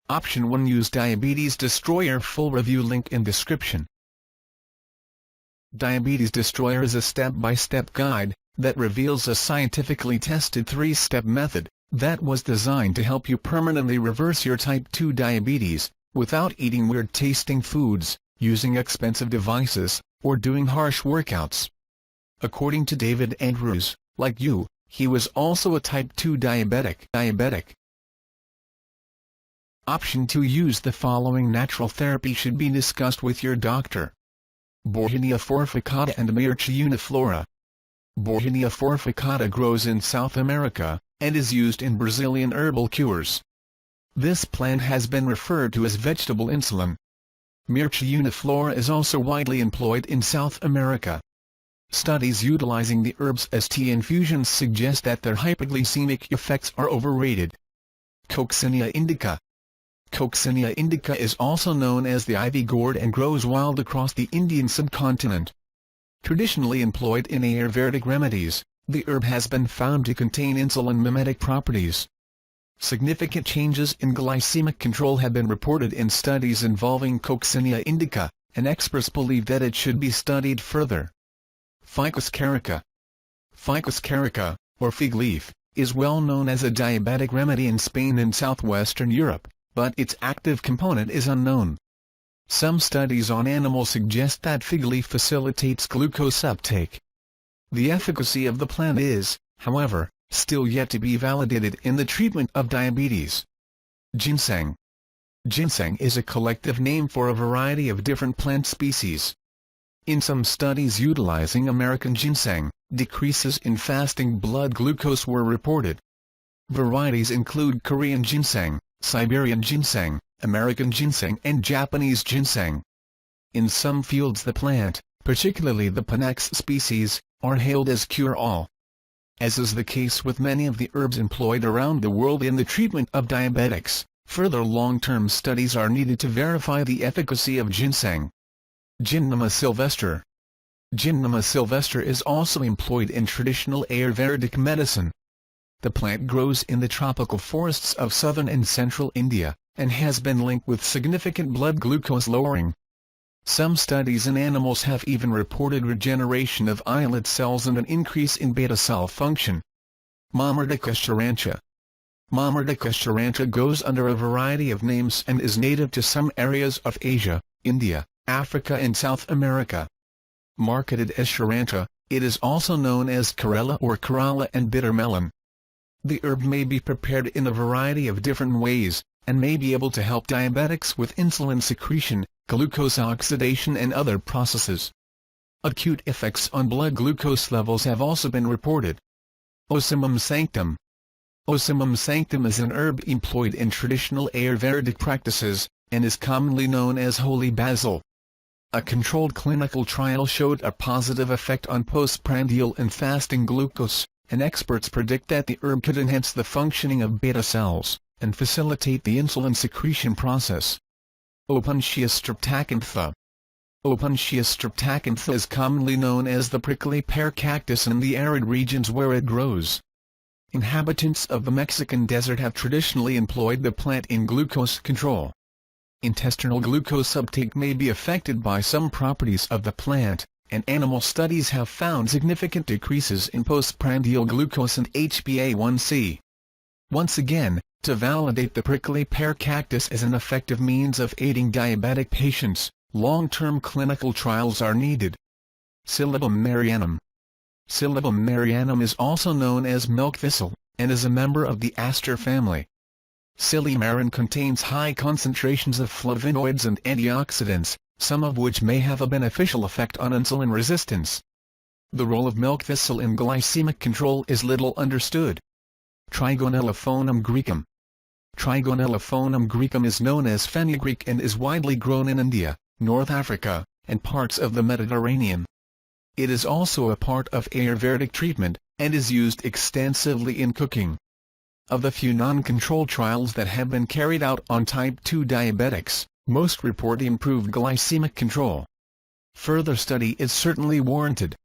Option 1. Use Diabetes Destroyer. Full review link in description. Diabetes Destroyer is a step-by-step guide that reveals a scientifically tested 3-step method that was designed to help you permanently reverse your type 2 diabetes, without eating weird-tasting foods, using expensive devices, or doing harsh workouts. According to David Andrews, like you, he was also a type 2 diabetic. Option 2. Use the following natural therapy should be discussed with your doctor. Bauhinia forficata and Myrcea uniflora. Bauhinia forficata grows in South America, and is used in Brazilian herbal cures. This plant has been referred to as vegetable insulin. Myrcea uniflora is also widely employed in South America. Studies utilizing the herbs as tea infusions suggest that their hypoglycemic effects are overrated. Coccinea indica. Coccinea indica is also known as the ivy gourd and grows wild across the Indian subcontinent. Traditionally employed in Ayurvedic remedies, the herb has been found to contain insulin-mimetic properties. Significant changes in glycemic control have been reported in studies involving Coccinea indica, and experts believe that it should be studied further. Ficus carica. Ficus carica, or fig leaf, is well known as a diabetic remedy in Spain and southwestern Europe, but its active component is unknown. Some studies on animals suggest that fig leaf facilitates glucose uptake. The efficacy of the plant is, however, still yet to be validated in the treatment of diabetes. Ginseng. Ginseng is a collective name for a variety of different plant species. In some studies utilizing American ginseng, decreases in fasting blood glucose were reported. Varieties include Korean ginseng, Siberian ginseng, American ginseng and Japanese ginseng. In some fields the plant, particularly the Panax species, are hailed as cure-all. As is the case with many of the herbs employed around the world in the treatment of diabetics, further long-term studies are needed to verify the efficacy of ginseng. Gymnema sylvestre. Gymnema sylvestre is also employed in traditional Ayurvedic medicine. The plant grows in the tropical forests of southern and central India, and has been linked with significant blood glucose lowering. Some studies in animals have even reported regeneration of islet cells and an increase in beta cell function. Mammardika charantia. Mammardika charantia goes under a variety of names and is native to some areas of Asia, India, Africa and South America. Marketed as charantia, it is also known as Karela or Kerala and bitter melon. The herb may be prepared in a variety of different ways, and may be able to help diabetics with insulin secretion, glucose oxidation and other processes. Acute effects on blood glucose levels have also been reported. Ocimum sanctum. Ocimum sanctum is an herb employed in traditional Ayurvedic practices, and is commonly known as holy basil. A controlled clinical trial showed a positive effect on postprandial and fasting glucose, and experts predict that the herb could enhance the functioning of beta cells, and facilitate the insulin secretion process. Opuntia streptacantha. Opuntia streptacantha is commonly known as the prickly pear cactus in the arid regions where it grows. Inhabitants of the Mexican desert have traditionally employed the plant in glucose control. Intestinal glucose uptake may be affected by some properties of the plant, and animal studies have found significant decreases in postprandial glucose and HbA1c. Once again, to validate the prickly pear cactus as an effective means of aiding diabetic patients, long-term clinical trials are needed. Silybum marianum. Silybum marianum is also known as milk thistle, and is a member of the aster family. Silymarin contains high concentrations of flavonoids and antioxidants, some of which may have a beneficial effect on insulin resistance. The role of milk thistle in glycemic control is little understood. Trigonellophonum graecum. Trigonellophonum graecum is known as fenugreek and is widely grown in India, North Africa, and parts of the Mediterranean. It is also a part of Ayurvedic treatment, and is used extensively in cooking. Of the few non-controlled trials that have been carried out on type 2 diabetics, most report improved glycemic control. Further study is certainly warranted.